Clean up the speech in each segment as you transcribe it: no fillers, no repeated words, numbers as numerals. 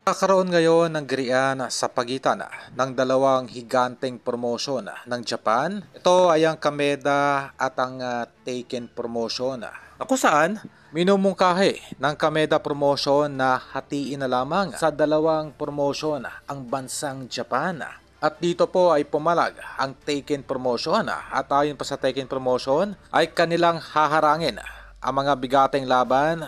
Kakaroon ngayon ng girian sa pagitan ng dalawang higanteng promotion ng Japan. Ito ay ang Kameda at ang Taken promotion. Na kung saan minumungkahi ng Kameda promotion na hatiin na lamang sa dalawang promotion ang bansang Japan. At dito po ay pumalag ang Taken promotion at ayon pa sa Taken promotion ay kanilang haharangin ang mga bigateng laban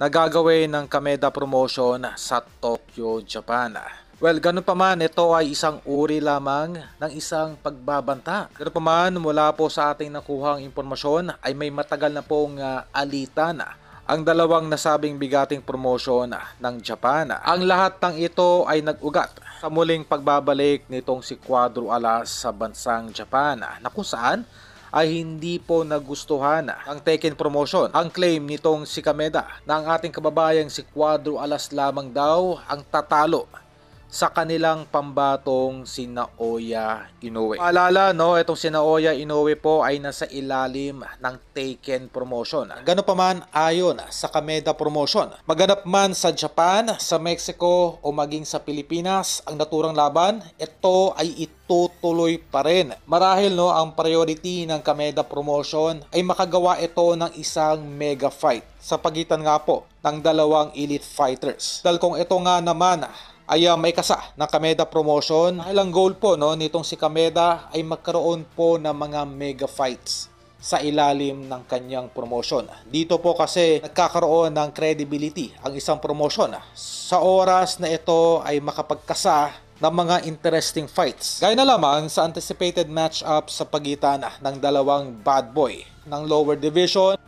na gagawin ng Kameda promotion sa Tokyo, Japan. Well, ganun pa man, ito ay isang uri lamang ng isang pagbabanta. Ganun pa man, mula po sa ating nakuhang impormasyon ay may matagal na pong alitan ang dalawang nasabing bigating promotion ng Japan. Ang lahat ng ito ay nag-ugat sa muling pagbabalik nitong si Quadro Alas sa bansang Japan, na kung saan ay hindi po nagustuhan ang Taken promotion. Ang claim nitong si Kameda na ang ating kababayang si Quadro Alas lamang daw ang tatalo sa kanilang pambatong si Naoya Inoue. Paalala, no, itong si Naoya Inoue po ay nasa ilalim ng Taken promotion. Gano pa man ayon sa Kameda promotion, maganap man sa Japan, sa Mexico o maging sa Pilipinas ang naturang laban, ito ay itutuloy pa rin. Marahil no, ang priority ng Kameda promotion ay makagawa ito ng isang mega fight sa pagitan nga po ng dalawang elite fighters. Dahil kung ito nga naman ay may kasa ng Kameda promotion, ilang goal po no nitong si Kameda ay magkaroon po ng mga mega fights sa ilalim ng kanyang promotion. Dito po kasi nagkakaroon ng credibility ang isang promotion sa oras na ito ay makapagkasa ng mga interesting fights. Gaya na lamang sa anticipated matchup sa pagitan ng dalawang bad boy ng lower division